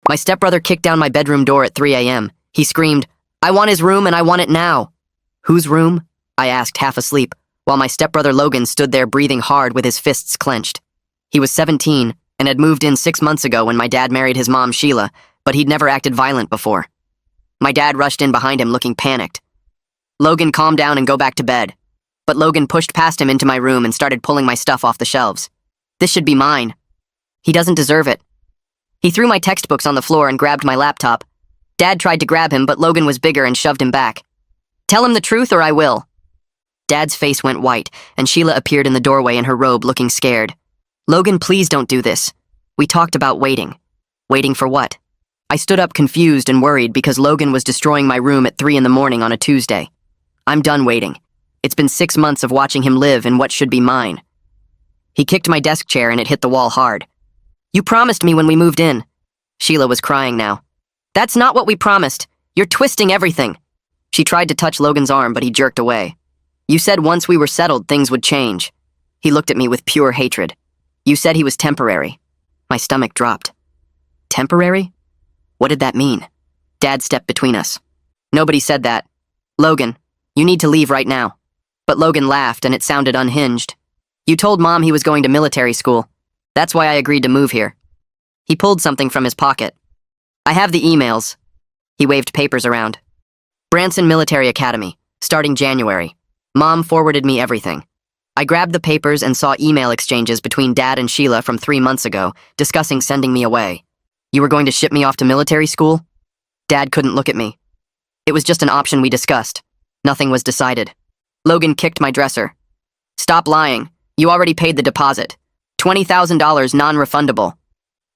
My stepbrother kicked down my bedroom door at 3 a.m. He screamed, "I want his room and I want it now." "Whose room?" I asked, half asleep, while my stepbrother Logan stood there breathing hard with his fists clenched. He was 17 and had moved in 6 months ago when my dad married his mom, Sheila, but he'd never acted violent before. My dad rushed in behind him looking panicked. "Logan, calm down and go back to bed." But Logan pushed past him into my room and started pulling my stuff off the shelves. "This should be mine." "He doesn't deserve it." He threw my textbooks on the floor and grabbed my laptop. Dad tried to grab him, but Logan was bigger and shoved him back. "Tell him the truth or I will." Dad's face went white, and Sheila appeared in the doorway in her robe looking scared. "Logan, please don't do this. We talked about waiting." "Waiting for what?" I stood up confused and worried because Logan was destroying my room at 3 in the morning on a Tuesday. "I'm done waiting. It's been 6 months of watching him live in what should be mine." He kicked my desk chair and it hit the wall hard. "You promised me when we moved in." Sheila was crying now. "That's not what we promised. You're twisting everything." She tried to touch Logan's arm, but he jerked away. "You said once we were settled, things would change." He looked at me with pure hatred. "You said he was temporary." My stomach dropped. Temporary? What did that mean? Dad stepped between us. "Nobody said that. Logan, you need to leave right now." But Logan laughed and it sounded unhinged. "You told Mom he was going to military school. That's why I agreed to move here." He pulled something from his pocket. "I have the emails." He waved papers around. "Branson Military Academy, starting January. Mom forwarded me everything." I grabbed the papers and saw email exchanges between Dad and Sheila from 3 months ago, discussing sending me away. "You were going to ship me off to military school?" Dad couldn't look at me. "It was just an option we discussed. Nothing was decided." Logan kicked my dresser. "Stop lying. You already paid the deposit. $20,000 non-refundable."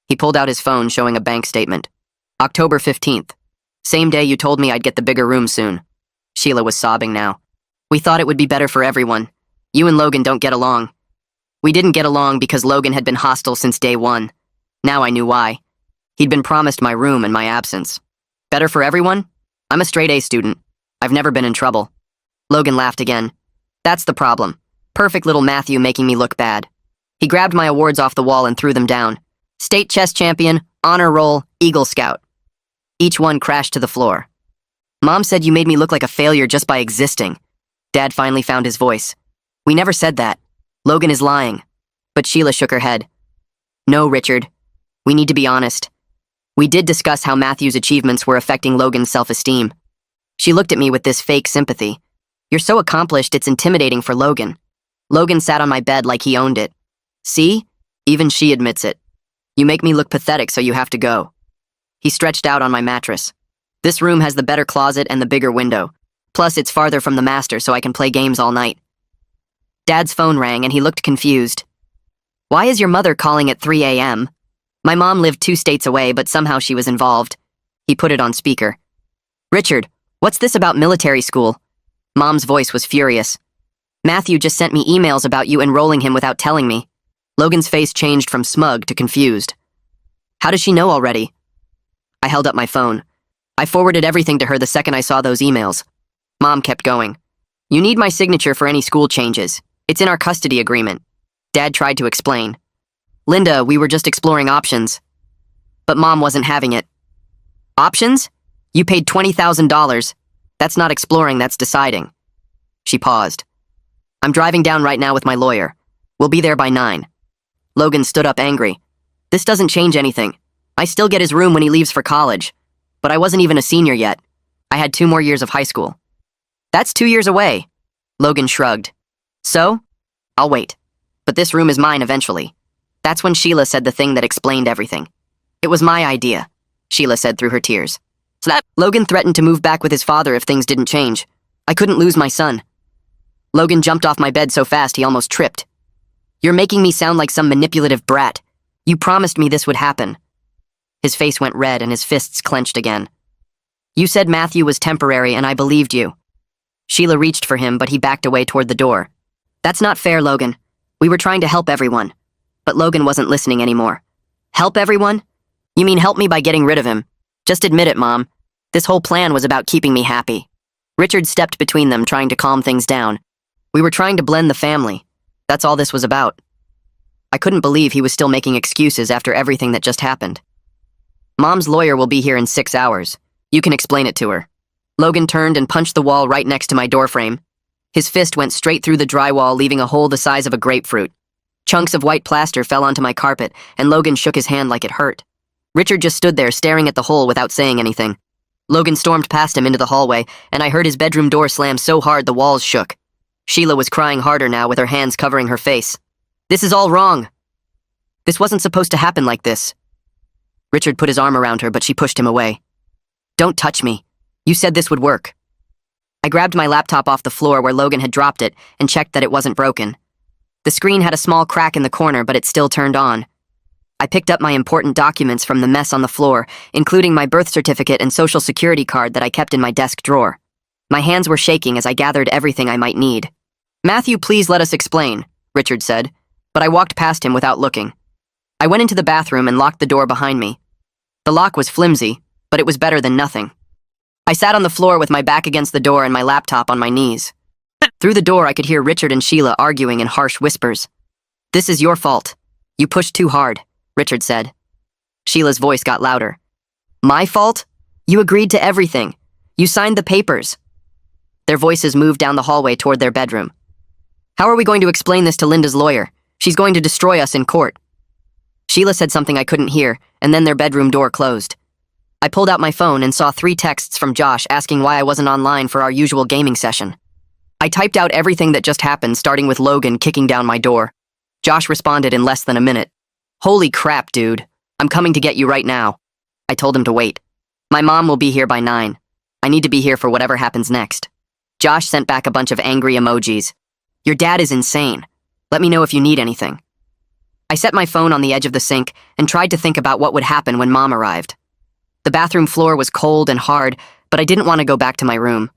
He pulled out his phone showing a bank statement. "October 15th. Same day you told me I'd get the bigger room soon." Sheila was sobbing now. "We thought it would be better for everyone. You and Logan don't get along." "We didn't get along because Logan had been hostile since day one. Now I knew why. He'd been promised my room in my absence. Better for everyone? I'm a straight A student. I've never been in trouble." Logan laughed again. "That's the problem. Perfect little Matthew making me look bad." He grabbed my awards off the wall and threw them down. State chess champion, honor roll, Eagle Scout. Each one crashed to the floor. "Mom said you made me look like a failure just by existing." Dad finally found his voice. "We never said that. Logan is lying." But Sheila shook her head. "No, Richard. We need to be honest. We did discuss how Matthew's achievements were affecting Logan's self-esteem." She looked at me with this fake sympathy. "You're so accomplished, it's intimidating for Logan." Logan sat on my bed like he owned it. "See? Even she admits it. You make me look pathetic, so you have to go." He stretched out on my mattress. "This room has the better closet and the bigger window. Plus, it's farther from the master, so I can play games all night." Dad's phone rang and he looked confused. "Why is your mother calling at 3 a.m.? My mom lived 2 states away, but somehow she was involved." He put it on speaker. "Richard, what's this about military school?" Mom's voice was furious. "Matthew just sent me emails about you enrolling him without telling me." Logan's face changed from smug to confused. "How does she know already?" I held up my phone. I forwarded everything to her the second I saw those emails. Mom kept going. "You need my signature for any school changes. It's in our custody agreement." Dad tried to explain. "Linda, we were just exploring options." But Mom wasn't having it. "Options? You paid $20,000. That's not exploring, that's deciding." She paused. "I'm driving down right now with my lawyer. We'll be there by 9. Logan stood up angry. "This doesn't change anything. I still get his room when he leaves for college. But I wasn't even a senior yet. I had 2 more years of high school." "That's 2 years away." Logan shrugged. "So? I'll wait. But this room is mine eventually." That's when Sheila said the thing that explained everything. "It was my idea," Sheila said through her tears. Logan threatened to move back with his father if things didn't change. I couldn't lose my son. Logan jumped off my bed so fast he almost tripped. "You're making me sound like some manipulative brat. You promised me this would happen." His face went red and his fists clenched again. "You said Matthew was temporary and I believed you." Sheila reached for him, but he backed away toward the door. "That's not fair, Logan. We were trying to help everyone." But Logan wasn't listening anymore. "Help everyone? You mean help me by getting rid of him? Just admit it, Mom. This whole plan was about keeping me happy." Richard stepped between them, trying to calm things down. "We were trying to blend the family. That's all this was about." I couldn't believe he was still making excuses after everything that just happened. Mom's lawyer will be here in 6 hours. You can explain it to her. Logan turned and punched the wall right next to my doorframe. His fist went straight through the drywall, leaving a hole the size of a grapefruit. Chunks of white plaster fell onto my carpet, and Logan shook his hand like it hurt. Richard just stood there staring at the hole without saying anything. Logan stormed past him into the hallway, and I heard his bedroom door slam so hard the walls shook. Sheila was crying harder now, with her hands covering her face. This is all wrong. This wasn't supposed to happen like this. Richard put his arm around her, but she pushed him away. Don't touch me. You said this would work. I grabbed my laptop off the floor where Logan had dropped it and checked that it wasn't broken. The screen had a small crack in the corner, but it still turned on. I picked up my important documents from the mess on the floor, including my birth certificate and social security card that I kept in my desk drawer. My hands were shaking as I gathered everything I might need. Matthew, please let us explain, Richard said, but I walked past him without looking. I went into the bathroom and locked the door behind me. The lock was flimsy, but it was better than nothing. I sat on the floor with my back against the door and my laptop on my knees. Through the door, I could hear Richard and Sheila arguing in harsh whispers. This is your fault. You pushed too hard, Richard said. Sheila's voice got louder. My fault? You agreed to everything. You signed the papers. Their voices moved down the hallway toward their bedroom. How are we going to explain this to Linda's lawyer? She's going to destroy us in court. Sheila said something I couldn't hear, and then their bedroom door closed. I pulled out my phone and saw 3 texts from Josh asking why I wasn't online for our usual gaming session. I typed out everything that just happened, starting with Logan kicking down my door. Josh responded in less than a minute. Holy crap, dude. I'm coming to get you right now. I told him to wait. My mom will be here by 9. I need to be here for whatever happens next. Josh sent back a bunch of angry emojis. Your dad is insane. Let me know if you need anything. I set my phone on the edge of the sink and tried to think about what would happen when Mom arrived. The bathroom floor was cold and hard, but I didn't want to go back to my room.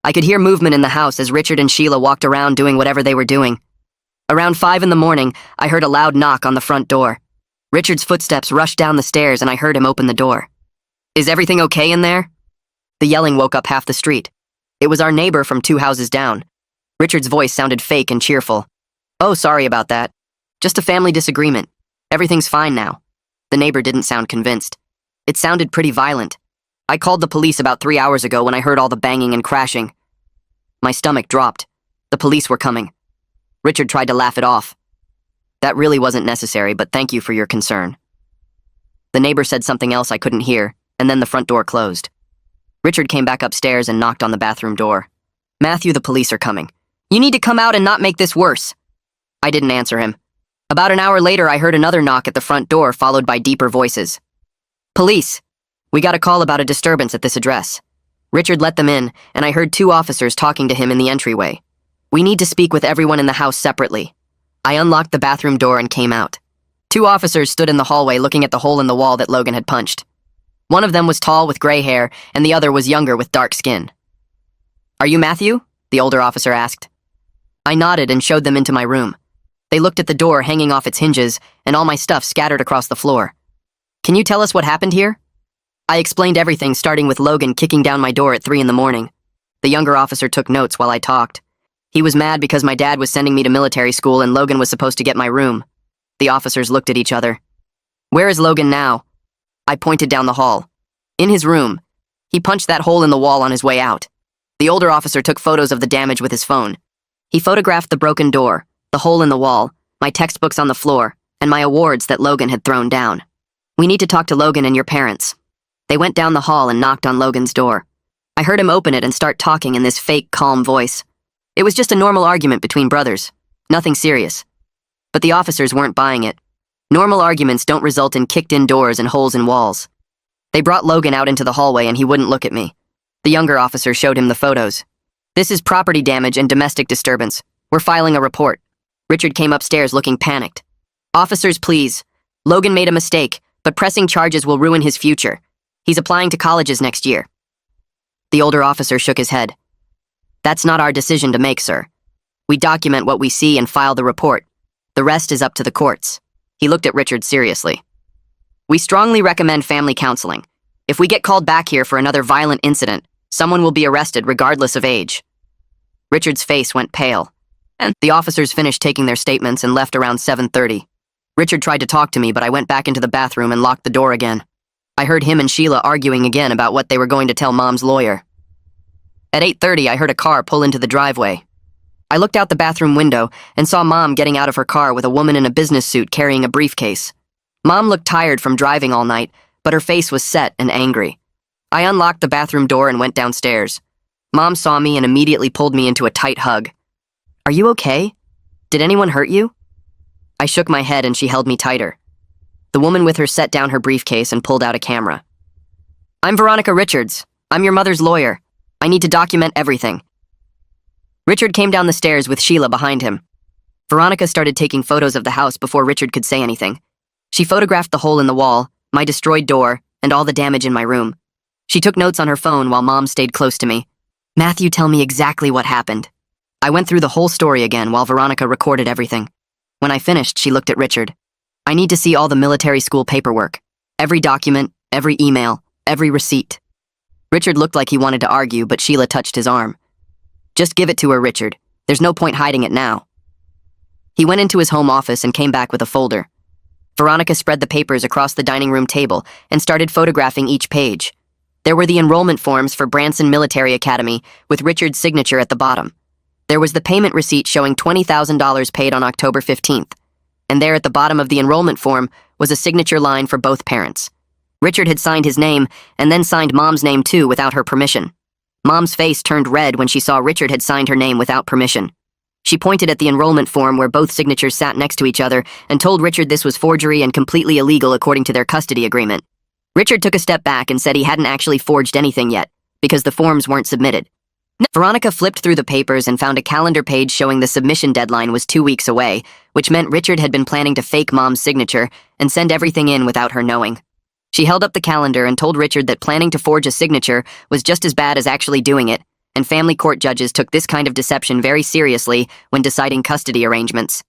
I could hear movement in the house as Richard and Sheila walked around doing whatever they were doing. Around 5 in the morning, I heard a loud knock on the front door. Richard's footsteps rushed down the stairs and I heard him open the door. Is everything okay in there? The yelling woke up half the street. It was our neighbor from 2 houses down. Richard's voice sounded fake and cheerful. Oh, sorry about that. Just a family disagreement. Everything's fine now. The neighbor didn't sound convinced. It sounded pretty violent. I called the police about 3 hours ago when I heard all the banging and crashing. My stomach dropped. The police were coming. Richard tried to laugh it off. That really wasn't necessary, but thank you for your concern. The neighbor said something else I couldn't hear, and then the front door closed. Richard came back upstairs and knocked on the bathroom door. Matthew, the police are coming. You need to come out and not make this worse. I didn't answer him. About an hour later, I heard another knock at the front door, followed by deeper voices. Police. We got a call about a disturbance at this address. Richard let them in, and I heard 2 officers talking to him in the entryway. We need to speak with everyone in the house separately. I unlocked the bathroom door and came out. 2 officers stood in the hallway looking at the hole in the wall that Logan had punched. One of them was tall with gray hair, and the other was younger with dark skin. Are you Matthew? The older officer asked. I nodded and showed them into my room. They looked at the door hanging off its hinges, and all my stuff scattered across the floor. Can you tell us what happened here? I explained everything, starting with Logan kicking down my door at 3 in the morning. The younger officer took notes while I talked. He was mad because my dad was sending me to military school and Logan was supposed to get my room. The officers looked at each other. Where is Logan now? I pointed down the hall. In his room. He punched that hole in the wall on his way out. The older officer took photos of the damage with his phone. He photographed the broken door, the hole in the wall, my textbooks on the floor, and my awards that Logan had thrown down. We need to talk to Logan and your parents. They went down the hall and knocked on Logan's door. I heard him open it and start talking in this fake, calm voice. It was just a normal argument between brothers. Nothing serious. But the officers weren't buying it. Normal arguments don't result in kicked-in doors and holes in walls. They brought Logan out into the hallway and he wouldn't look at me. The younger officer showed him the photos. This is property damage and domestic disturbance. We're filing a report. Richard came upstairs looking panicked. Officers, please. Logan made a mistake, but pressing charges will ruin his future. He's applying to colleges next year. The older officer shook his head. That's not our decision to make, sir. We document what we see and file the report. The rest is up to the courts. He looked at Richard seriously. We strongly recommend family counseling. If we get called back here for another violent incident, someone will be arrested regardless of age. Richard's face went pale, and the officers finished taking their statements and left around 7:30. Richard tried to talk to me, but I went back into the bathroom and locked the door again. I heard him and Sheila arguing again about what they were going to tell Mom's lawyer. At 8:30, I heard a car pull into the driveway. I looked out the bathroom window and saw Mom getting out of her car with a woman in a business suit carrying a briefcase. Mom looked tired from driving all night, but her face was set and angry. I unlocked the bathroom door and went downstairs. Mom saw me and immediately pulled me into a tight hug. "Are you okay? Did anyone hurt you?" I shook my head and she held me tighter. The woman with her set down her briefcase and pulled out a camera. "I'm Veronica Richards. I'm your mother's lawyer. I need to document everything." Richard came down the stairs with Sheila behind him. Veronica started taking photos of the house before Richard could say anything. She photographed the hole in the wall, my destroyed door, and all the damage in my room. She took notes on her phone while Mom stayed close to me. "Matthew, tell me exactly what happened." I went through the whole story again while Veronica recorded everything. When I finished, she looked at Richard. "I need to see all the military school paperwork. Every document, every email, every receipt." Richard looked like he wanted to argue, but Sheila touched his arm. "Just give it to her, Richard. There's no point hiding it now." He went into his home office and came back with a folder. Veronica spread the papers across the dining room table and started photographing each page. There were the enrollment forms for Branson Military Academy with Richard's signature at the bottom. There was the payment receipt showing $20,000 paid on October 15th. And there at the bottom of the enrollment form was a signature line for both parents. Richard had signed his name and then signed Mom's name too without her permission. Mom's face turned red when she saw Richard had signed her name without permission. She pointed at the enrollment form where both signatures sat next to each other and told Richard this was forgery and completely illegal according to their custody agreement. Richard took a step back and said he hadn't actually forged anything yet, because the forms weren't submitted. Veronica flipped through the papers and found a calendar page showing the submission deadline was 2 weeks away, which meant Richard had been planning to fake Mom's signature and send everything in without her knowing. She held up the calendar and told Richard that planning to forge a signature was just as bad as actually doing it, and family court judges took this kind of deception very seriously when deciding custody arrangements.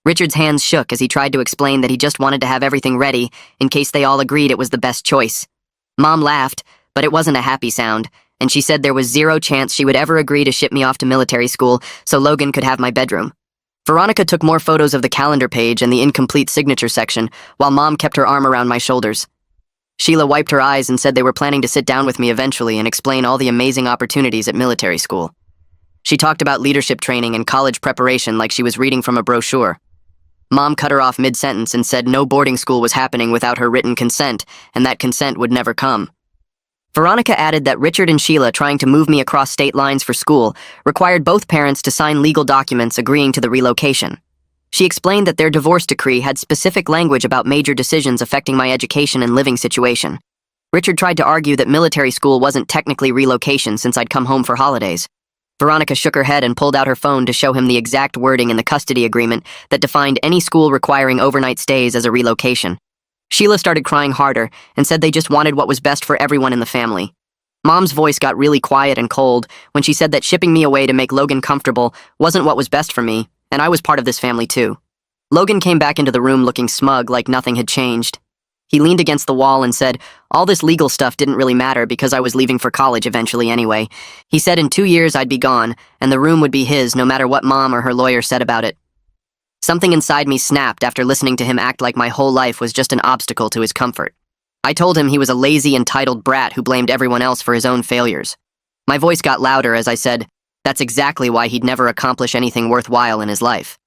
Richard's hands shook as he tried to explain that he just wanted to have everything ready in case they all agreed it was the best choice. Mom laughed, but it wasn't a happy sound, and she said there was zero chance she would ever agree to ship me off to military school so Logan could have my bedroom. Veronica took more photos of the calendar page and the incomplete signature section, while Mom kept her arm around my shoulders. Sheila wiped her eyes and said they were planning to sit down with me eventually and explain all the amazing opportunities at military school. She talked about leadership training and college preparation like she was reading from a brochure. Mom cut her off mid-sentence and said no boarding school was happening without her written consent, and that consent would never come. Veronica added that Richard and Sheila trying to move me across state lines for school required both parents to sign legal documents agreeing to the relocation. She explained that their divorce decree had specific language about major decisions affecting my education and living situation. Richard tried to argue that military school wasn't technically relocation since I'd come home for holidays. Veronica shook her head and pulled out her phone to show him the exact wording in the custody agreement that defined any school requiring overnight stays as a relocation. Sheila started crying harder and said they just wanted what was best for everyone in the family. Mom's voice got really quiet and cold when she said that shipping me away to make Logan comfortable wasn't what was best for me, and I was part of this family too. Logan came back into the room looking smug like nothing had changed. He leaned against the wall and said, all this legal stuff didn't really matter because I was leaving for college eventually anyway. He said in 2 years I'd be gone, and the room would be his no matter what Mom or her lawyer said about it. Something inside me snapped after listening to him act like my whole life was just an obstacle to his comfort. I told him he was a lazy, entitled brat who blamed everyone else for his own failures. My voice got louder as I said, that's exactly why he'd never accomplish anything worthwhile in his life.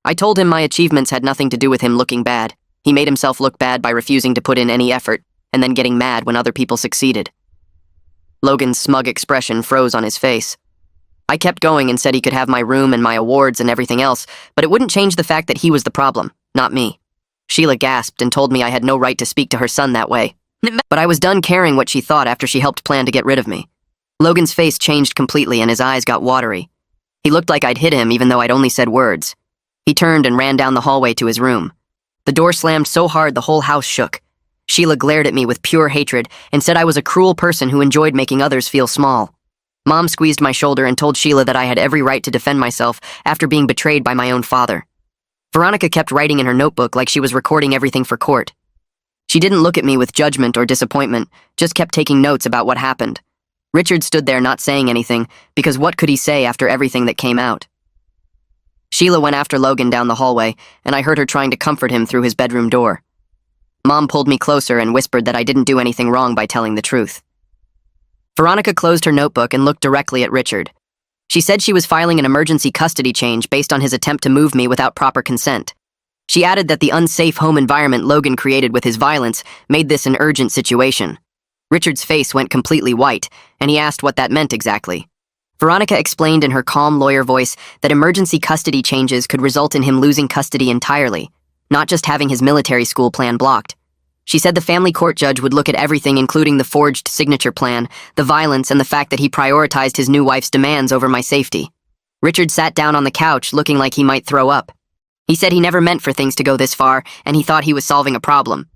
I told him my achievements had nothing to do with him looking bad. He made himself look bad by refusing to put in any effort, and then getting mad when other people succeeded. Logan's smug expression froze on his face. I kept going and said he could have my room and my awards and everything else, but it wouldn't change the fact that he was the problem, not me. Sheila gasped and told me I had no right to speak to her son that way. But I was done caring what she thought after she helped plan to get rid of me. Logan's face changed completely and his eyes got watery. He looked like I'd hit him even though I'd only said words. He turned and ran down the hallway to his room. The door slammed so hard the whole house shook. Sheila glared at me with pure hatred and said I was a cruel person who enjoyed making others feel small. Mom squeezed my shoulder and told Sheila that I had every right to defend myself after being betrayed by my own father. Veronica kept writing in her notebook like she was recording everything for court. She didn't look at me with judgment or disappointment, just kept taking notes about what happened. Richard stood there not saying anything, because what could he say after everything that came out? Sheila went after Logan down the hallway, and I heard her trying to comfort him through his bedroom door. Mom pulled me closer and whispered that I didn't do anything wrong by telling the truth. Veronica closed her notebook and looked directly at Richard. She said she was filing an emergency custody change based on his attempt to move me without proper consent. She added that the unsafe home environment Logan created with his violence made this an urgent situation. Richard's face went completely white, and he asked what that meant exactly. Veronica explained in her calm lawyer voice that emergency custody changes could result in him losing custody entirely, not just having his military school plan blocked. She said the family court judge would look at everything, including the forged signature plan, the violence, and the fact that he prioritized his new wife's demands over my safety. Richard sat down on the couch, looking like he might throw up. He said he never meant for things to go this far, and he thought he was solving a problem.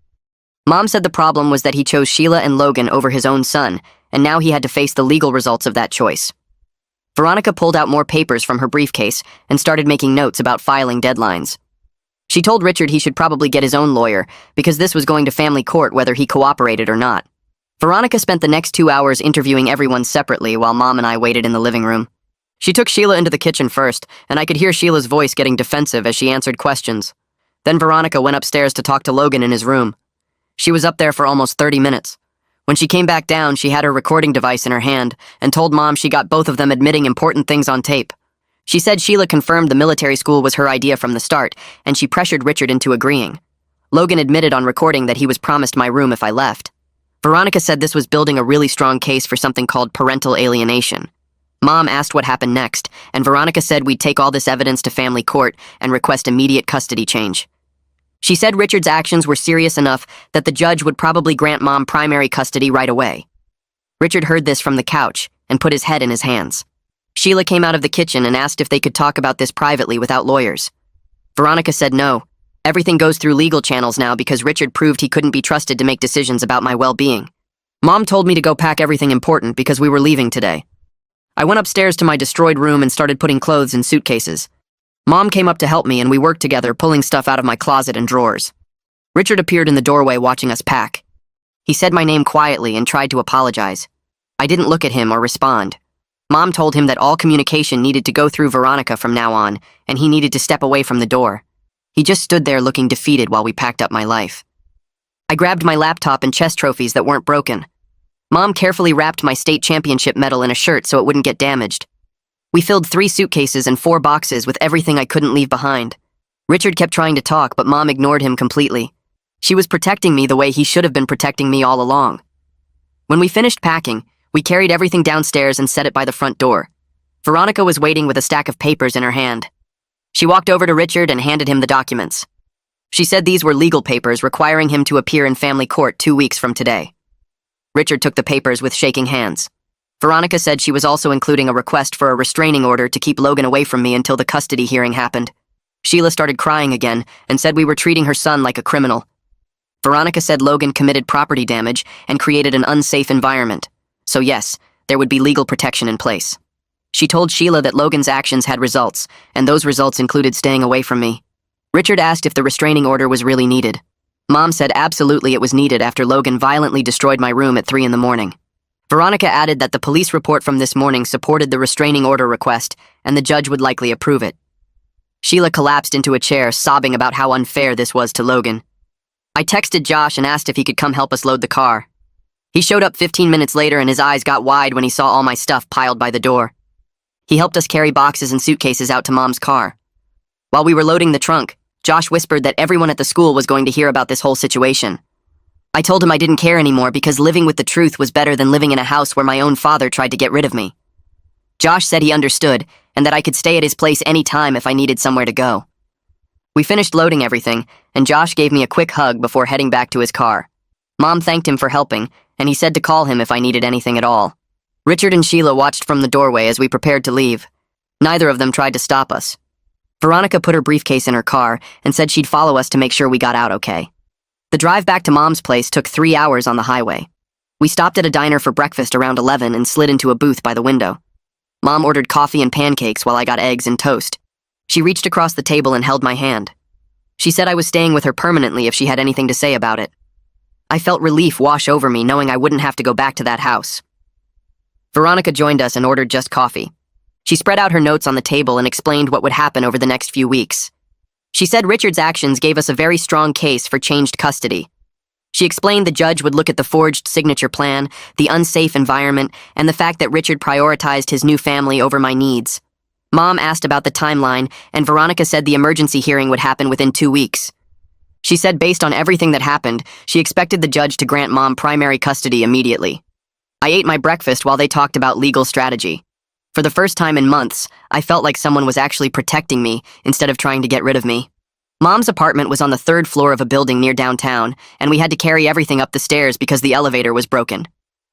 Mom said the problem was that he chose Sheila and Logan over his own son, and now he had to face the legal results of that choice. Veronica pulled out more papers from her briefcase and started making notes about filing deadlines. She told Richard he should probably get his own lawyer, because this was going to family court whether he cooperated or not. Veronica spent the next 2 hours interviewing everyone separately while Mom and I waited in the living room. She took Sheila into the kitchen first, and I could hear Sheila's voice getting defensive as she answered questions. Then Veronica went upstairs to talk to Logan in his room. She was up there for almost 30 minutes. When she came back down, she had her recording device in her hand and told Mom she got both of them admitting important things on tape. She said Sheila confirmed the military school was her idea from the start, and she pressured Richard into agreeing. Logan admitted on recording that he was promised my room if I left. Veronica said this was building a really strong case for something called parental alienation. Mom asked what happened next, and Veronica said we'd take all this evidence to family court and request immediate custody change. She said Richard's actions were serious enough that the judge would probably grant Mom primary custody right away. Richard heard this from the couch and put his head in his hands. Sheila came out of the kitchen and asked if they could talk about this privately without lawyers. Veronica said no. Everything goes through legal channels now because Richard proved he couldn't be trusted to make decisions about my well-being. Mom told me to go pack everything important because we were leaving today. I went upstairs to my destroyed room and started putting clothes in suitcases. Mom came up to help me and we worked together, pulling stuff out of my closet and drawers. Richard appeared in the doorway watching us pack. He said my name quietly and tried to apologize. I didn't look at him or respond. Mom told him that all communication needed to go through Veronica from now on, and he needed to step away from the door. He just stood there looking defeated while we packed up my life. I grabbed my laptop and chess trophies that weren't broken. Mom carefully wrapped my state championship medal in a shirt so it wouldn't get damaged. We filled 3 suitcases and 4 boxes with everything I couldn't leave behind. Richard kept trying to talk, but Mom ignored him completely. She was protecting me the way he should have been protecting me all along. When we finished packing, we carried everything downstairs and set it by the front door. Veronica was waiting with a stack of papers in her hand. She walked over to Richard and handed him the documents. She said these were legal papers requiring him to appear in family court 2 weeks from today. Richard took the papers with shaking hands. Veronica said she was also including a request for a restraining order to keep Logan away from me until the custody hearing happened. Sheila started crying again and said we were treating her son like a criminal. Veronica said Logan committed property damage and created an unsafe environment. So yes, there would be legal protection in place. She told Sheila that Logan's actions had results, and those results included staying away from me. Richard asked if the restraining order was really needed. Mom said absolutely it was needed after Logan violently destroyed my room at 3 a.m. Veronica added that the police report from this morning supported the restraining order request, and the judge would likely approve it. Sheila collapsed into a chair, sobbing about how unfair this was to Logan. I texted Josh and asked if he could come help us load the car. He showed up 15 minutes later and his eyes got wide when he saw all my stuff piled by the door. He helped us carry boxes and suitcases out to Mom's car. While we were loading the trunk, Josh whispered that everyone at the school was going to hear about this whole situation. I told him I didn't care anymore because living with the truth was better than living in a house where my own father tried to get rid of me. Josh said he understood and that I could stay at his place any time if I needed somewhere to go. We finished loading everything, and Josh gave me a quick hug before heading back to his car. Mom thanked him for helping, and he said to call him if I needed anything at all. Richard and Sheila watched from the doorway as we prepared to leave. Neither of them tried to stop us. Veronica put her briefcase in her car and said she'd follow us to make sure we got out okay. The drive back to Mom's place took 3 hours on the highway. We stopped at a diner for breakfast around 11 and slid into a booth by the window. Mom ordered coffee and pancakes while I got eggs and toast. She reached across the table and held my hand. She said I was staying with her permanently if she had anything to say about it. I felt relief wash over me knowing I wouldn't have to go back to that house. Veronica joined us and ordered just coffee. She spread out her notes on the table and explained what would happen over the next few weeks. She said Richard's actions gave us a very strong case for changed custody. She explained the judge would look at the forged signature plan, the unsafe environment, and the fact that Richard prioritized his new family over my needs. Mom asked about the timeline, and Veronica said the emergency hearing would happen within 2 weeks. She said based on everything that happened, she expected the judge to grant Mom primary custody immediately. I ate my breakfast while they talked about legal strategy. For the first time in months, I felt like someone was actually protecting me instead of trying to get rid of me. Mom's apartment was on the 3rd floor of a building near downtown, and we had to carry everything up the stairs because the elevator was broken.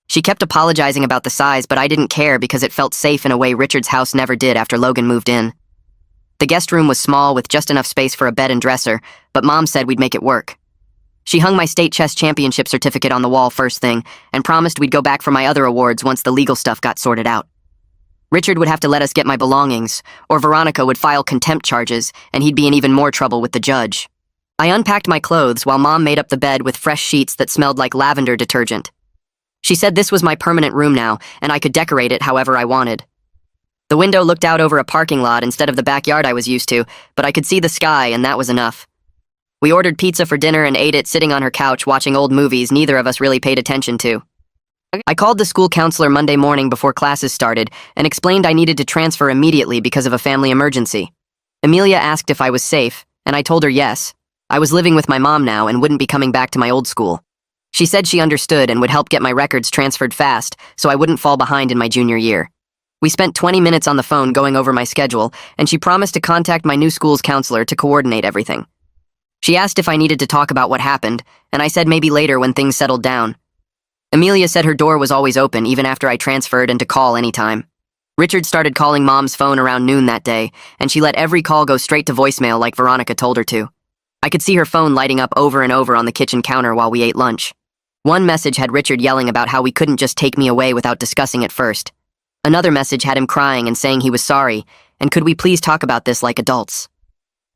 She kept apologizing about the size, but I didn't care because it felt safe in a way Richard's house never did after Logan moved in. The guest room was small with just enough space for a bed and dresser, but Mom said we'd make it work. She hung my state chess championship certificate on the wall first thing and promised we'd go back for my other awards once the legal stuff got sorted out. Richard would have to let us get my belongings, or Veronica would file contempt charges, and he'd be in even more trouble with the judge. I unpacked my clothes while Mom made up the bed with fresh sheets that smelled like lavender detergent. She said this was my permanent room now, and I could decorate it however I wanted. The window looked out over a parking lot instead of the backyard I was used to, but I could see the sky, and that was enough. We ordered pizza for dinner and ate it sitting on her couch watching old movies neither of us really paid attention to. I called the school counselor Monday morning before classes started and explained I needed to transfer immediately because of a family emergency. Amelia asked if I was safe, and I told her yes. I was living with my mom now and wouldn't be coming back to my old school. She said she understood and would help get my records transferred fast so I wouldn't fall behind in my junior year. We spent 20 minutes on the phone going over my schedule, and she promised to contact my new school's counselor to coordinate everything. She asked if I needed to talk about what happened, and I said maybe later when things settled down. Amelia said her door was always open even after I transferred and to call anytime. Richard started calling Mom's phone around noon that day, and she let every call go straight to voicemail like Veronica told her to. I could see her phone lighting up over and over on the kitchen counter while we ate lunch. One message had Richard yelling about how we couldn't just take me away without discussing it first. Another message had him crying and saying he was sorry, and could we please talk about this like adults.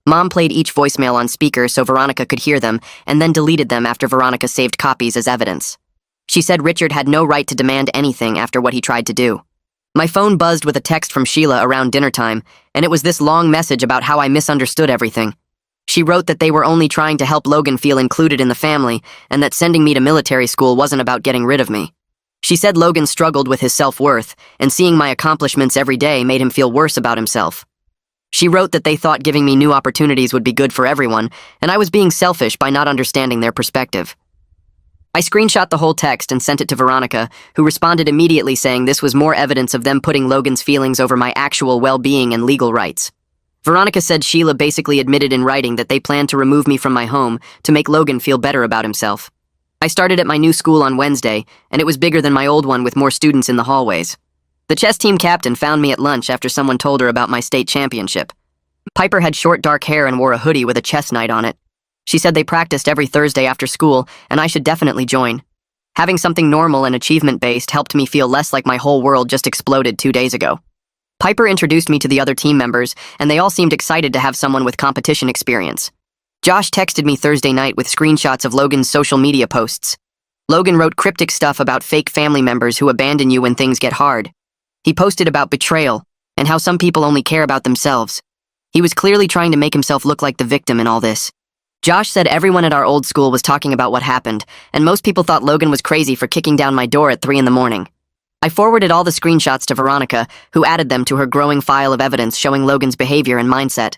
Mom played each voicemail on speaker so Veronica could hear them, and then deleted them after Veronica saved copies as evidence. She said Richard had no right to demand anything after what he tried to do. My phone buzzed with a text from Sheila around dinner time, and it was this long message about how I misunderstood everything. She wrote that they were only trying to help Logan feel included in the family, and that sending me to military school wasn't about getting rid of me. She said Logan struggled with his self-worth, and seeing my accomplishments every day made him feel worse about himself. She wrote that they thought giving me new opportunities would be good for everyone, and I was being selfish by not understanding their perspective. I screenshot the whole text and sent it to Veronica, who responded immediately saying this was more evidence of them putting Logan's feelings over my actual well-being and legal rights. Veronica said Sheila basically admitted in writing that they planned to remove me from my home to make Logan feel better about himself. I started at my new school on Wednesday, and it was bigger than my old one with more students in the hallways. The chess team captain found me at lunch after someone told her about my state championship. Piper had short dark hair and wore a hoodie with a chess knight on it. She said they practiced every Thursday after school, and I should definitely join. Having something normal and achievement-based helped me feel less like my whole world just exploded 2 days ago. Piper introduced me to the other team members, and they all seemed excited to have someone with competition experience. Josh texted me Thursday night with screenshots of Logan's social media posts. Logan wrote cryptic stuff about fake family members who abandon you when things get hard. He posted about betrayal, and how some people only care about themselves. He was clearly trying to make himself look like the victim in all this. Josh said everyone at our old school was talking about what happened, and most people thought Logan was crazy for kicking down my door at 3 in the morning. I forwarded all the screenshots to Veronica, who added them to her growing file of evidence showing Logan's behavior and mindset.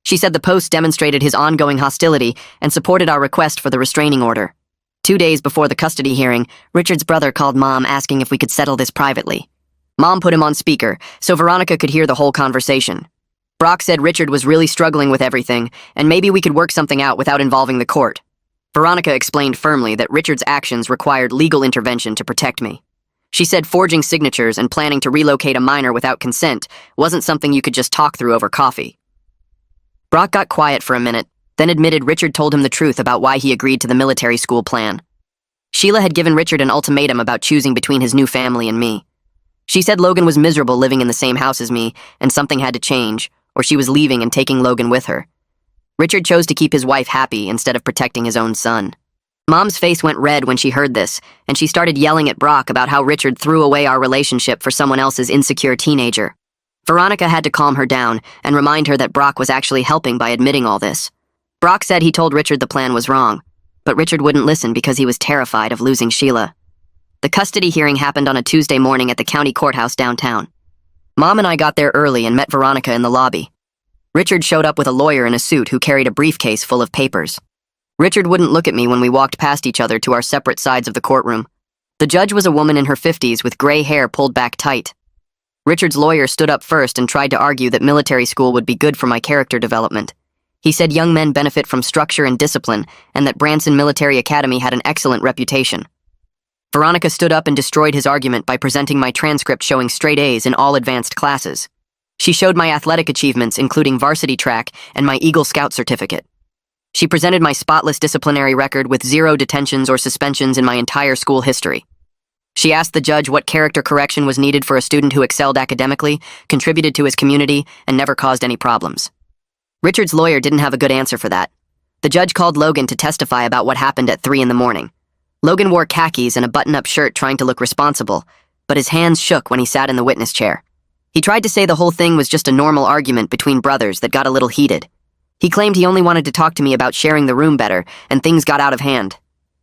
She said the post demonstrated his ongoing hostility and supported our request for the restraining order. 2 days before the custody hearing, Richard's brother called Mom asking if we could settle this privately. Mom put him on speaker, so Veronica could hear the whole conversation. Brock said Richard was really struggling with everything, and maybe we could work something out without involving the court. Veronica explained firmly that Richard's actions required legal intervention to protect me. She said forging signatures and planning to relocate a minor without consent wasn't something you could just talk through over coffee. Brock got quiet for a minute, then admitted Richard told him the truth about why he agreed to the military school plan. Sheila had given Richard an ultimatum about choosing between his new family and me. She said Logan was miserable living in the same house as me, and something had to change, or she was leaving and taking Logan with her. Richard chose to keep his wife happy instead of protecting his own son. Mom's face went red when she heard this, and she started yelling at Brock about how Richard threw away our relationship for someone else's insecure teenager. Veronica had to calm her down and remind her that Brock was actually helping by admitting all this. Brock said he told Richard the plan was wrong. But Richard wouldn't listen because he was terrified of losing Sheila. The custody hearing happened on a Tuesday morning at the county courthouse downtown. Mom and I got there early and met Veronica in the lobby. Richard showed up with a lawyer in a suit who carried a briefcase full of papers. Richard wouldn't look at me when we walked past each other to our separate sides of the courtroom. The judge was a woman in her 50s with gray hair pulled back tight. Richard's lawyer stood up first and tried to argue that military school would be good for my character development. He said young men benefit from structure and discipline, and that Branson Military Academy had an excellent reputation. Veronica stood up and destroyed his argument by presenting my transcript showing straight A's in all advanced classes. She showed my athletic achievements, including varsity track and my Eagle Scout certificate. She presented my spotless disciplinary record with 0 detentions or suspensions in my entire school history. She asked the judge what character correction was needed for a student who excelled academically, contributed to his community, and never caused any problems. Richard's lawyer didn't have a good answer for that. The judge called Logan to testify about what happened at 3 a.m. Logan wore khakis and a button-up shirt trying to look responsible, but his hands shook when he sat in the witness chair. He tried to say the whole thing was just a normal argument between brothers that got a little heated. He claimed he only wanted to talk to me about sharing the room better, and things got out of hand.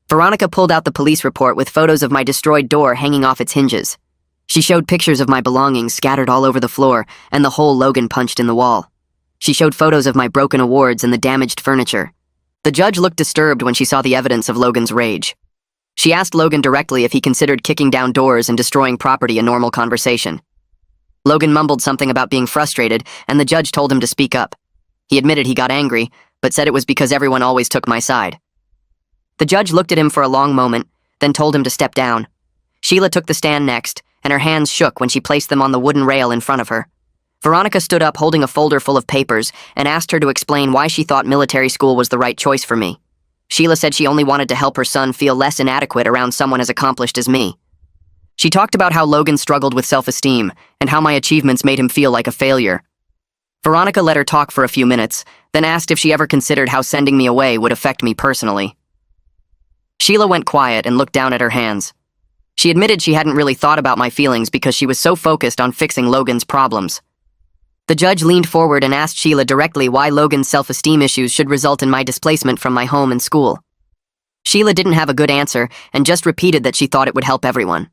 Veronica pulled out the police report with photos of my destroyed door hanging off its hinges. She showed pictures of my belongings scattered all over the floor and the hole Logan punched in the wall. She showed photos of my broken awards and the damaged furniture. The judge looked disturbed when she saw the evidence of Logan's rage. She asked Logan directly if he considered kicking down doors and destroying property a normal conversation. Logan mumbled something about being frustrated, and the judge told him to speak up. He admitted he got angry, but said it was because everyone always took my side. The judge looked at him for a long moment, then told him to step down. Sheila took the stand next, and her hands shook when she placed them on the wooden rail in front of her. Veronica stood up holding a folder full of papers and asked her to explain why she thought military school was the right choice for me. Sheila said she only wanted to help her son feel less inadequate around someone as accomplished as me. She talked about how Logan struggled with self-esteem and how my achievements made him feel like a failure. Veronica let her talk for a few minutes, then asked if she ever considered how sending me away would affect me personally. Sheila went quiet and looked down at her hands. She admitted she hadn't really thought about my feelings because she was so focused on fixing Logan's problems. The judge leaned forward and asked Sheila directly why Logan's self-esteem issues should result in my displacement from my home and school. Sheila didn't have a good answer and just repeated that she thought it would help everyone.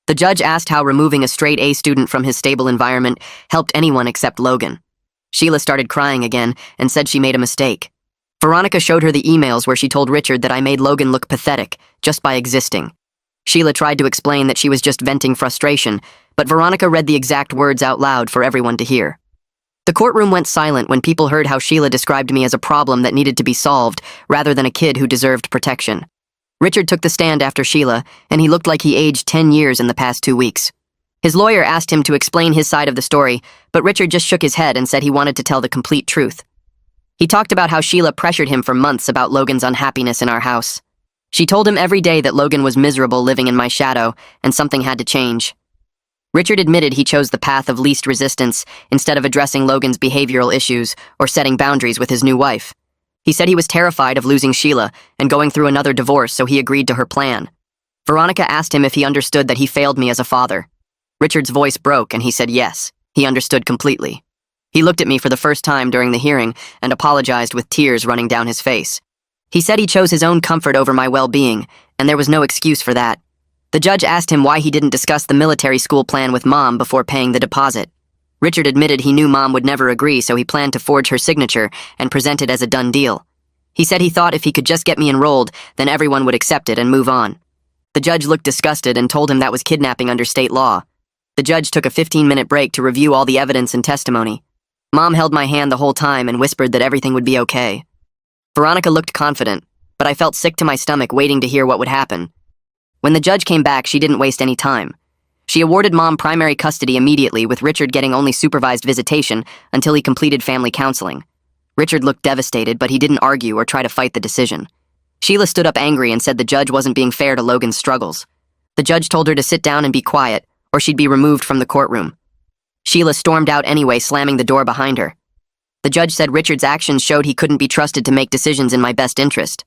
The judge asked how removing a straight A student from his stable environment helped anyone except Logan. Sheila started crying again and said she made a mistake. Veronica showed her the emails where she told Richard that I made Logan look pathetic just by existing. Sheila tried to explain that she was just venting frustration, but Veronica read the exact words out loud for everyone to hear. The courtroom went silent when people heard how Sheila described me as a problem that needed to be solved rather than a kid who deserved protection. Richard took the stand after Sheila, and he looked like he aged 10 years in the past 2 weeks. His lawyer asked him to explain his side of the story, but Richard just shook his head and said he wanted to tell the complete truth. He talked about how Sheila pressured him for months about Logan's unhappiness in our house. She told him every day that Logan was miserable living in my shadow, and something had to change. Richard admitted he chose the path of least resistance instead of addressing Logan's behavioral issues or setting boundaries with his new wife. He said he was terrified of losing Sheila and going through another divorce, so he agreed to her plan. Veronica asked him if he understood that he failed me as a father. Richard's voice broke and he said yes, he understood completely. He looked at me for the first time during the hearing and apologized with tears running down his face. He said he chose his own comfort over my well-being, and there was no excuse for that. The judge asked him why he didn't discuss the military school plan with Mom before paying the deposit. Richard admitted he knew Mom would never agree, so he planned to forge her signature and present it as a done deal. He said he thought if he could just get me enrolled, then everyone would accept it and move on. The judge looked disgusted and told him that was kidnapping under state law. The judge took a 15-minute break to review all the evidence and testimony. Mom held my hand the whole time and whispered that everything would be okay. Veronica looked confident, but I felt sick to my stomach waiting to hear what would happen. When the judge came back, she didn't waste any time. She awarded Mom primary custody immediately, with Richard getting only supervised visitation until he completed family counseling. Richard looked devastated, but he didn't argue or try to fight the decision. Sheila stood up angry and said the judge wasn't being fair to Logan's struggles. The judge told her to sit down and be quiet, or she'd be removed from the courtroom. Sheila stormed out anyway, slamming the door behind her. The judge said Richard's actions showed he couldn't be trusted to make decisions in my best interest.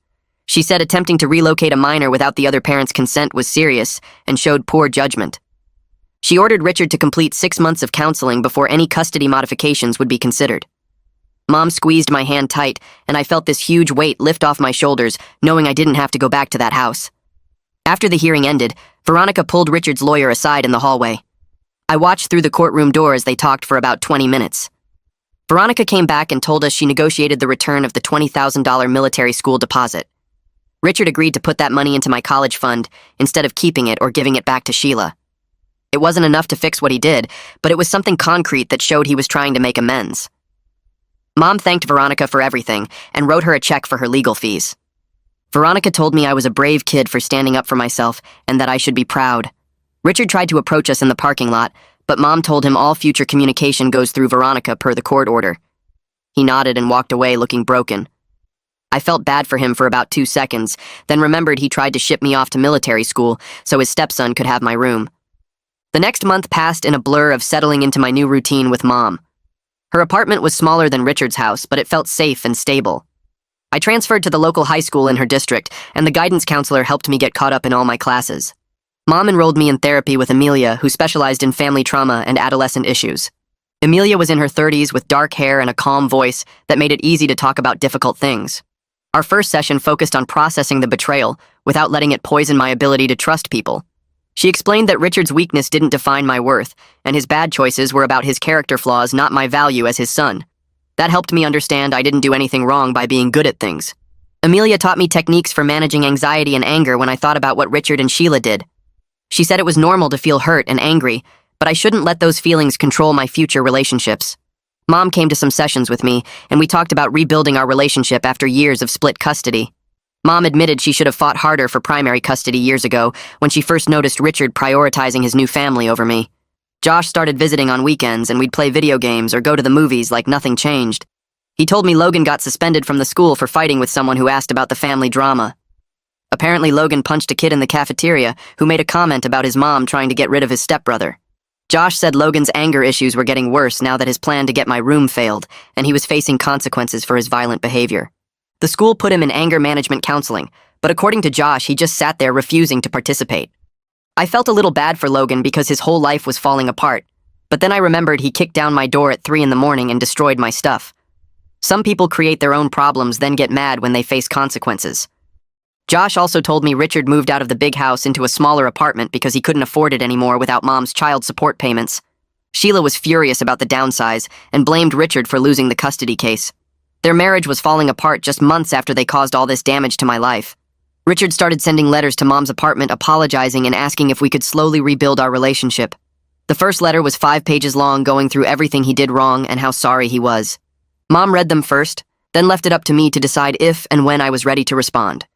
She said attempting to relocate a minor without the other parent's consent was serious and showed poor judgment. She ordered Richard to complete 6 months of counseling before any custody modifications would be considered. Mom squeezed my hand tight, and I felt this huge weight lift off my shoulders, knowing I didn't have to go back to that house. After the hearing ended, Veronica pulled Richard's lawyer aside in the hallway. I watched through the courtroom door as they talked for about 20 minutes. Veronica came back and told us she negotiated the return of the $20,000 military school deposit. Richard agreed to put that money into my college fund instead of keeping it or giving it back to Sheila. It wasn't enough to fix what he did, but it was something concrete that showed he was trying to make amends. Mom thanked Veronica for everything and wrote her a check for her legal fees. Veronica told me I was a brave kid for standing up for myself and that I should be proud. Richard tried to approach us in the parking lot, but Mom told him all future communication goes through Veronica per the court order. He nodded and walked away looking broken. I felt bad for him for about 2 seconds, then remembered he tried to ship me off to military school so his stepson could have my room. The next month passed in a blur of settling into my new routine with Mom. Her apartment was smaller than Richard's house, but it felt safe and stable. I transferred to the local high school in her district, and the guidance counselor helped me get caught up in all my classes. Mom enrolled me in therapy with Amelia, who specialized in family trauma and adolescent issues. Amelia was in her 30s with dark hair and a calm voice that made it easy to talk about difficult things. Our first session focused on processing the betrayal without letting it poison my ability to trust people. She explained that Richard's weakness didn't define my worth, and his bad choices were about his character flaws, not my value as his son. That helped me understand I didn't do anything wrong by being good at things. Amelia taught me techniques for managing anxiety and anger when I thought about what Richard and Sheila did. She said it was normal to feel hurt and angry, but I shouldn't let those feelings control my future relationships. Mom came to some sessions with me, and we talked about rebuilding our relationship after years of split custody. Mom admitted she should have fought harder for primary custody years ago when she first noticed Richard prioritizing his new family over me. Josh started visiting on weekends, and we'd play video games or go to the movies like nothing changed. He told me Logan got suspended from the school for fighting with someone who asked about the family drama. Apparently, Logan punched a kid in the cafeteria who made a comment about his mom trying to get rid of his stepbrother. Josh said Logan's anger issues were getting worse now that his plan to get my room failed, and he was facing consequences for his violent behavior. The school put him in anger management counseling, but according to Josh, he just sat there refusing to participate. I felt a little bad for Logan because his whole life was falling apart, but then I remembered he kicked down my door at 3 in the morning and destroyed my stuff. Some people create their own problems, then get mad when they face consequences. Josh also told me Richard moved out of the big house into a smaller apartment because he couldn't afford it anymore without Mom's child support payments. Sheila was furious about the downsize and blamed Richard for losing the custody case. Their marriage was falling apart just months after they caused all this damage to my life. Richard started sending letters to Mom's apartment apologizing and asking if we could slowly rebuild our relationship. The first letter was 5 pages long, going through everything he did wrong and how sorry he was. Mom read them first, then left it up to me to decide if and when I was ready to respond.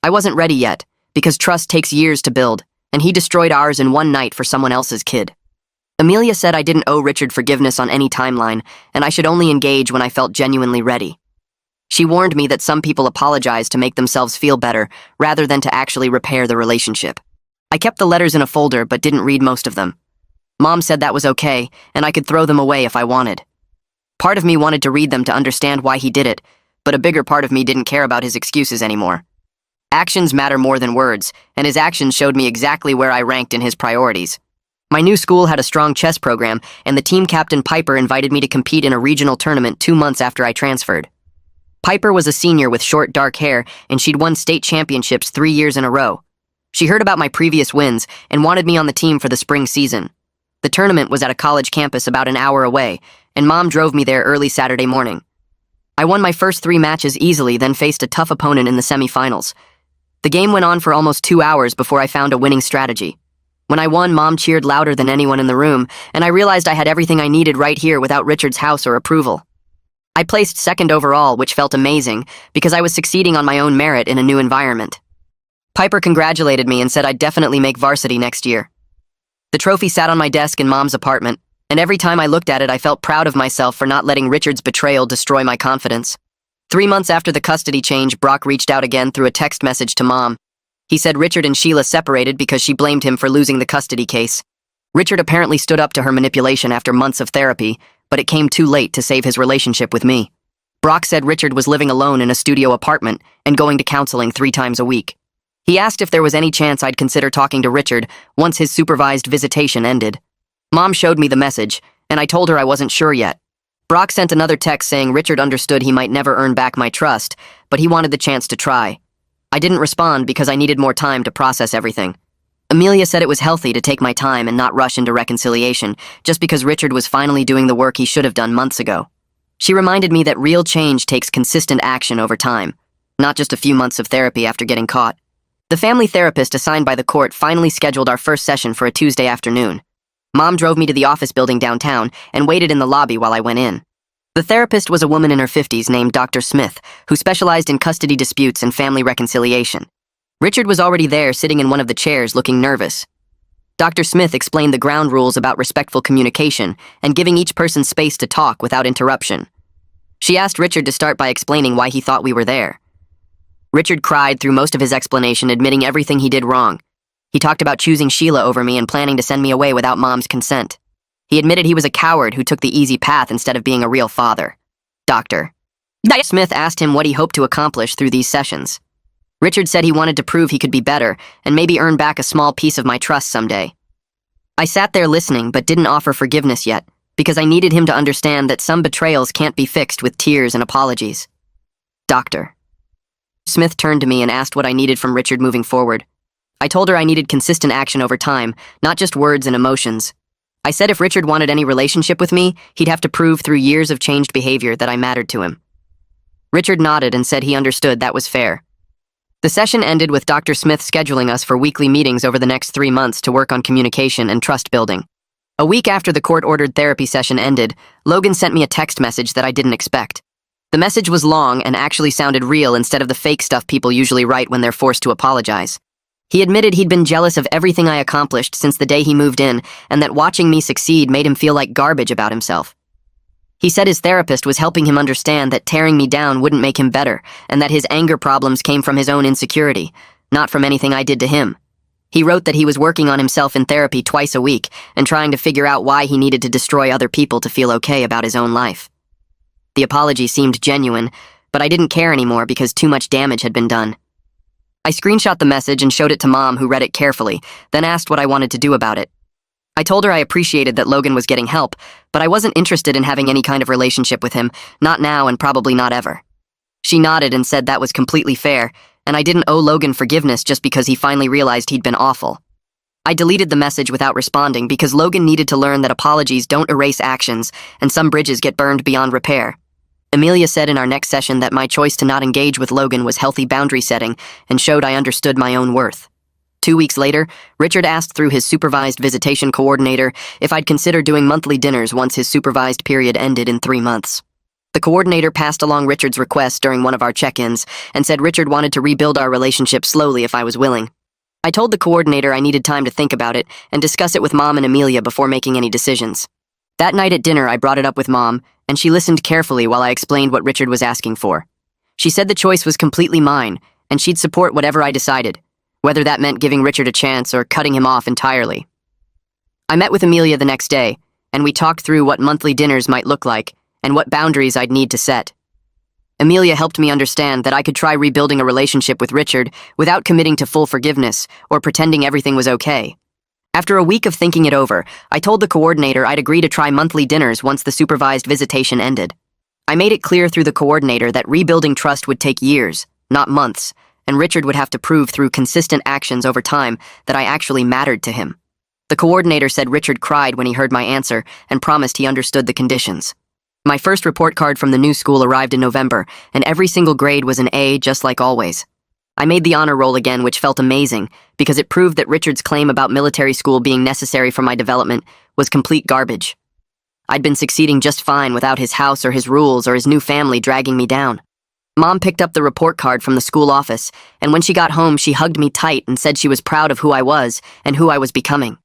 I wasn't ready yet, because trust takes years to build, and he destroyed ours in one night for someone else's kid. Amelia said I didn't owe Richard forgiveness on any timeline, and I should only engage when I felt genuinely ready. She warned me that some people apologize to make themselves feel better, rather than to actually repair the relationship. I kept the letters in a folder but didn't read most of them. Mom said that was okay, and I could throw them away if I wanted. Part of me wanted to read them to understand why he did it, but a bigger part of me didn't care about his excuses anymore. Actions matter more than words, and his actions showed me exactly where I ranked in his priorities. My new school had a strong chess program, and the team captain Piper invited me to compete in a regional tournament 2 months after I transferred. Piper was a senior with short dark hair, and she'd won state championships 3 years in a row. She heard about my previous wins and wanted me on the team for the spring season. The tournament was at a college campus about an hour away, and Mom drove me there early Saturday morning. I won my first 3 matches easily, then faced a tough opponent in the semifinals. The game went on for almost 2 hours before I found a winning strategy. When I won, Mom cheered louder than anyone in the room, and I realized I had everything I needed right here without Richard's house or approval. I placed second overall, which felt amazing, because I was succeeding on my own merit in a new environment. Piper congratulated me and said I'd definitely make varsity next year. The trophy sat on my desk in Mom's apartment, and every time I looked at it, I felt proud of myself for not letting Richard's betrayal destroy my confidence. 3 months after the custody change, Brock reached out again through a text message to Mom. He said Richard and Sheila separated because she blamed him for losing the custody case. Richard apparently stood up to her manipulation after months of therapy, but it came too late to save his relationship with me. Brock said Richard was living alone in a studio apartment and going to counseling 3 times a week. He asked if there was any chance I'd consider talking to Richard once his supervised visitation ended. Mom showed me the message, and I told her I wasn't sure yet. Brock sent another text saying Richard understood he might never earn back my trust, but he wanted the chance to try. I didn't respond because I needed more time to process everything. Amelia said it was healthy to take my time and not rush into reconciliation, just because Richard was finally doing the work he should have done months ago. She reminded me that real change takes consistent action over time, not just a few months of therapy after getting caught. The family therapist assigned by the court finally scheduled our first session for a Tuesday afternoon. Mom drove me to the office building downtown and waited in the lobby while I went in. The therapist was a woman in her 50s named Dr. Smith, who specialized in custody disputes and family reconciliation. Richard was already there, sitting in one of the chairs, looking nervous. Dr. Smith explained the ground rules about respectful communication and giving each person space to talk without interruption. She asked Richard to start by explaining why he thought we were there. Richard cried through most of his explanation, admitting everything he did wrong. He talked about choosing Sheila over me and planning to send me away without Mom's consent. He admitted he was a coward who took the easy path instead of being a real father. Dr. Smith asked him what he hoped to accomplish through these sessions. Richard said he wanted to prove he could be better and maybe earn back a small piece of my trust someday. I sat there listening but didn't offer forgiveness yet, because I needed him to understand that some betrayals can't be fixed with tears and apologies. Dr. Smith turned to me and asked what I needed from Richard moving forward. I told her I needed consistent action over time, not just words and emotions. I said if Richard wanted any relationship with me, he'd have to prove through years of changed behavior that I mattered to him. Richard nodded and said he understood that was fair. The session ended with Dr. Smith scheduling us for weekly meetings over the next 3 months to work on communication and trust building. A week after the court-ordered therapy session ended, Logan sent me a text message that I didn't expect. The message was long and actually sounded real instead of the fake stuff people usually write when they're forced to apologize. He admitted he'd been jealous of everything I accomplished since the day he moved in, and that watching me succeed made him feel like garbage about himself. He said his therapist was helping him understand that tearing me down wouldn't make him better, and that his anger problems came from his own insecurity, not from anything I did to him. He wrote that he was working on himself in therapy twice a week and trying to figure out why he needed to destroy other people to feel okay about his own life. The apology seemed genuine, but I didn't care anymore because too much damage had been done. I screenshot the message and showed it to Mom, who read it carefully, then asked what I wanted to do about it. I told her I appreciated that Logan was getting help, but I wasn't interested in having any kind of relationship with him, not now and probably not ever. She nodded and said that was completely fair, and I didn't owe Logan forgiveness just because he finally realized he'd been awful. I deleted the message without responding because Logan needed to learn that apologies don't erase actions, and some bridges get burned beyond repair. Amelia said in our next session that my choice to not engage with Logan was healthy boundary setting and showed I understood my own worth. 2 weeks later, Richard asked through his supervised visitation coordinator if I'd consider doing monthly dinners once his supervised period ended in 3 months. The coordinator passed along Richard's request during one of our check-ins and said Richard wanted to rebuild our relationship slowly if I was willing. I told the coordinator I needed time to think about it and discuss it with Mom and Amelia before making any decisions. That night at dinner, I brought it up with Mom, and she listened carefully while I explained what Richard was asking for. She said the choice was completely mine, and she'd support whatever I decided, whether that meant giving Richard a chance or cutting him off entirely. I met with Amelia the next day, and we talked through what monthly dinners might look like and what boundaries I'd need to set. Amelia helped me understand that I could try rebuilding a relationship with Richard without committing to full forgiveness or pretending everything was okay. After a week of thinking it over, I told the coordinator I'd agree to try monthly dinners once the supervised visitation ended. I made it clear through the coordinator that rebuilding trust would take years, not months, and Richard would have to prove through consistent actions over time that I actually mattered to him. The coordinator said Richard cried when he heard my answer and promised he understood the conditions. My first report card from the new school arrived in November, and every single grade was an A, just like always. I made the honor roll again, which felt amazing, because it proved that Richard's claim about military school being necessary for my development was complete garbage. I'd been succeeding just fine without his house or his rules or his new family dragging me down. Mom picked up the report card from the school office, and when she got home, she hugged me tight and said she was proud of who I was and who I was becoming.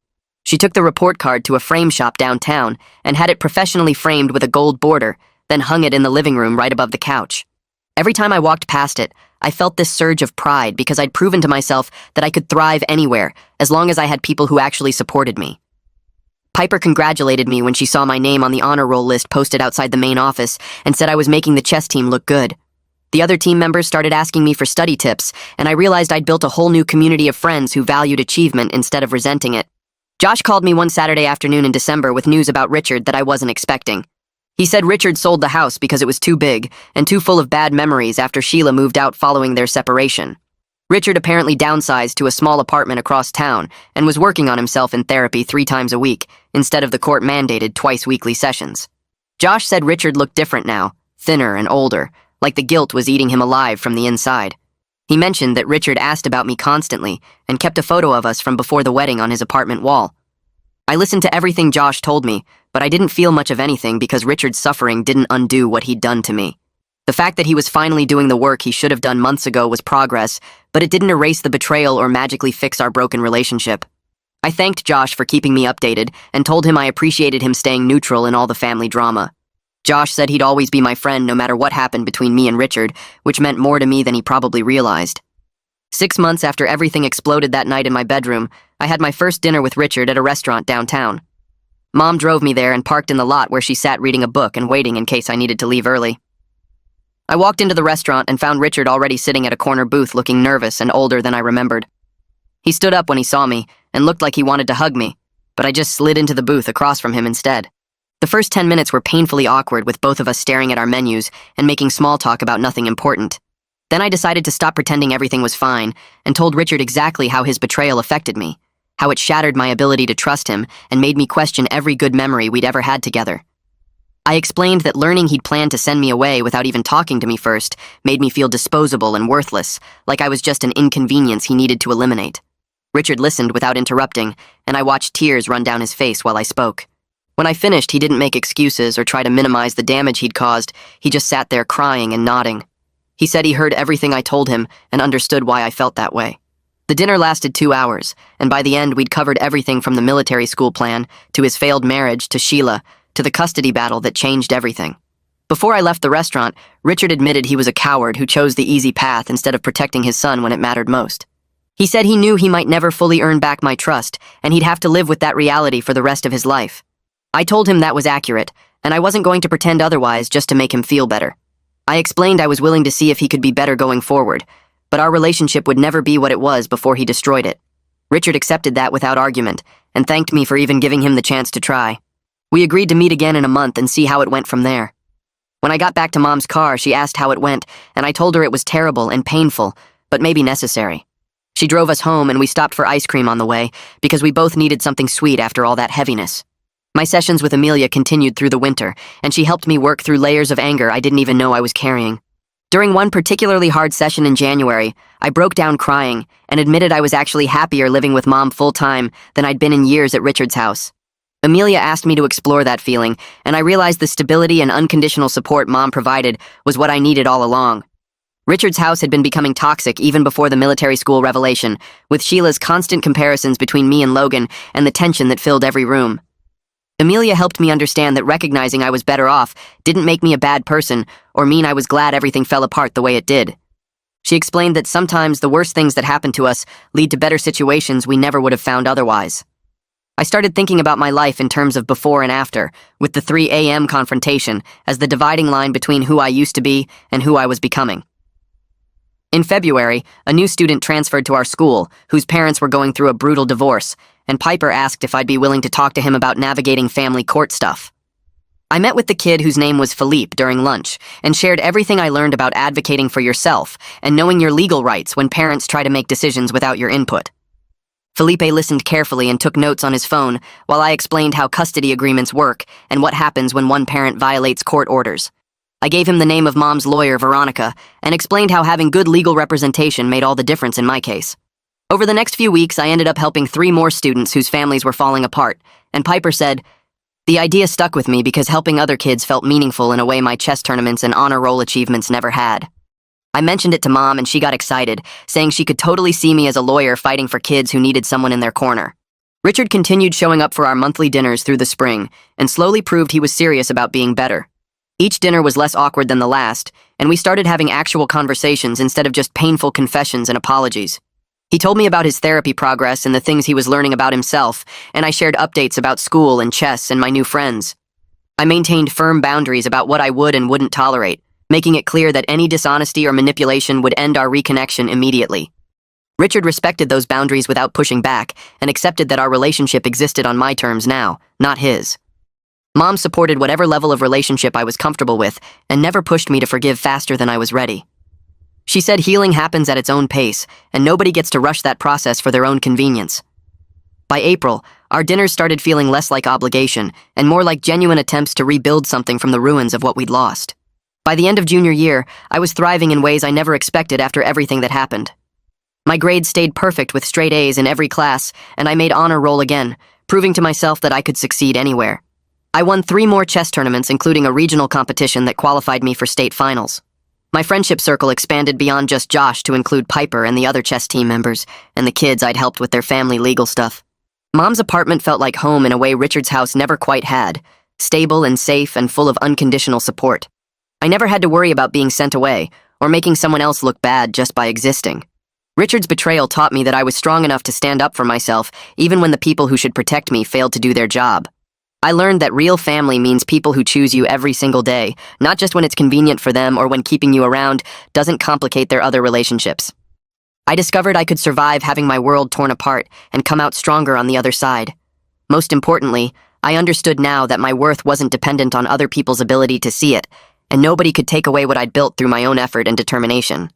She took the report card to a frame shop downtown and had it professionally framed with a gold border, then hung it in the living room right above the couch. Every time I walked past it, I felt this surge of pride because I'd proven to myself that I could thrive anywhere as long as I had people who actually supported me. Piper congratulated me when she saw my name on the honor roll list posted outside the main office and said I was making the chess team look good. The other team members started asking me for study tips, and I realized I'd built a whole new community of friends who valued achievement instead of resenting it. Josh called me one Saturday afternoon in December with news about Richard that I wasn't expecting. He said Richard sold the house because it was too big and too full of bad memories after Sheila moved out following their separation. Richard apparently downsized to a small apartment across town and was working on himself in therapy 3 times a week instead of the court-mandated twice-weekly sessions. Josh said Richard looked different now, thinner and older, like the guilt was eating him alive from the inside. He mentioned that Richard asked about me constantly and kept a photo of us from before the wedding on his apartment wall. I listened to everything Josh told me, but I didn't feel much of anything because Richard's suffering didn't undo what he'd done to me. The fact that he was finally doing the work he should have done months ago was progress, but it didn't erase the betrayal or magically fix our broken relationship. I thanked Josh for keeping me updated and told him I appreciated him staying neutral in all the family drama. Josh said he'd always be my friend no matter what happened between me and Richard, which meant more to me than he probably realized. 6 months after everything exploded that night in my bedroom, I had my first dinner with Richard at a restaurant downtown. Mom drove me there and parked in the lot where she sat reading a book and waiting in case I needed to leave early. I walked into the restaurant and found Richard already sitting at a corner booth looking nervous and older than I remembered. He stood up when he saw me and looked like he wanted to hug me, but I just slid into the booth across from him instead. The first 10 minutes were painfully awkward with both of us staring at our menus and making small talk about nothing important. Then I decided to stop pretending everything was fine and told Richard exactly how his betrayal affected me, how it shattered my ability to trust him and made me question every good memory we'd ever had together. I explained that learning he'd planned to send me away without even talking to me first made me feel disposable and worthless, like I was just an inconvenience he needed to eliminate. Richard listened without interrupting, and I watched tears run down his face while I spoke. When I finished, he didn't make excuses or try to minimize the damage he'd caused. He just sat there crying and nodding. He said he heard everything I told him and understood why I felt that way. The dinner lasted 2 hours, and by the end we'd covered everything from the military school plan, to his failed marriage, to Sheila, to the custody battle that changed everything. Before I left the restaurant, Richard admitted he was a coward who chose the easy path instead of protecting his son when it mattered most. He said he knew he might never fully earn back my trust, and he'd have to live with that reality for the rest of his life. I told him that was accurate, and I wasn't going to pretend otherwise just to make him feel better. I explained I was willing to see if he could be better going forward, but our relationship would never be what it was before he destroyed it. Richard accepted that without argument, and thanked me for even giving him the chance to try. We agreed to meet again in a month and see how it went from there. When I got back to Mom's car, she asked how it went, and I told her it was terrible and painful, but maybe necessary. She drove us home and we stopped for ice cream on the way, because we both needed something sweet after all that heaviness. My sessions with Amelia continued through the winter, and she helped me work through layers of anger I didn't even know I was carrying. During one particularly hard session in January, I broke down crying and admitted I was actually happier living with Mom full-time than I'd been in years at Richard's house. Amelia asked me to explore that feeling, and I realized the stability and unconditional support Mom provided was what I needed all along. Richard's house had been becoming toxic even before the military school revelation, with Sheila's constant comparisons between me and Logan and the tension that filled every room. Amelia helped me understand that recognizing I was better off didn't make me a bad person or mean I was glad everything fell apart the way it did. She explained that sometimes the worst things that happen to us lead to better situations we never would have found otherwise. I started thinking about my life in terms of before and after, with the 3 a.m. confrontation as the dividing line between who I used to be and who I was becoming. In February, a new student transferred to our school, whose parents were going through a brutal divorce, and Piper asked if I'd be willing to talk to him about navigating family court stuff. I met with the kid whose name was Philippe during lunch, and shared everything I learned about advocating for yourself and knowing your legal rights when parents try to make decisions without your input. Felipe listened carefully and took notes on his phone while I explained how custody agreements work and what happens when one parent violates court orders. I gave him the name of Mom's lawyer, Veronica, and explained how having good legal representation made all the difference in my case. Over the next few weeks, I ended up helping 3 more students whose families were falling apart, and Piper said, "The idea stuck with me because helping other kids felt meaningful in a way my chess tournaments and honor roll achievements never had." I mentioned it to Mom and she got excited, saying she could totally see me as a lawyer fighting for kids who needed someone in their corner. Richard continued showing up for our monthly dinners through the spring, and slowly proved he was serious about being better. Each dinner was less awkward than the last, and we started having actual conversations instead of just painful confessions and apologies. He told me about his therapy progress and the things he was learning about himself, and I shared updates about school and chess and my new friends. I maintained firm boundaries about what I would and wouldn't tolerate, making it clear that any dishonesty or manipulation would end our reconnection immediately. Richard respected those boundaries without pushing back, and accepted that our relationship existed on my terms now, not his. Mom supported whatever level of relationship I was comfortable with and never pushed me to forgive faster than I was ready. She said healing happens at its own pace, and nobody gets to rush that process for their own convenience. By April, our dinners started feeling less like obligation and more like genuine attempts to rebuild something from the ruins of what we'd lost. By the end of junior year, I was thriving in ways I never expected after everything that happened. My grades stayed perfect with straight A's in every class, and I made honor roll again, proving to myself that I could succeed anywhere. I won 3 more chess tournaments, including a regional competition that qualified me for state finals. My friendship circle expanded beyond just Josh to include Piper and the other chess team members, and the kids I'd helped with their family legal stuff. Mom's apartment felt like home in a way Richard's house never quite had, stable and safe and full of unconditional support. I never had to worry about being sent away, or making someone else look bad just by existing. Richard's betrayal taught me that I was strong enough to stand up for myself, even when the people who should protect me failed to do their job. I learned that real family means people who choose you every single day, not just when it's convenient for them or when keeping you around doesn't complicate their other relationships. I discovered I could survive having my world torn apart and come out stronger on the other side. Most importantly, I understood now that my worth wasn't dependent on other people's ability to see it, and nobody could take away what I'd built through my own effort and determination.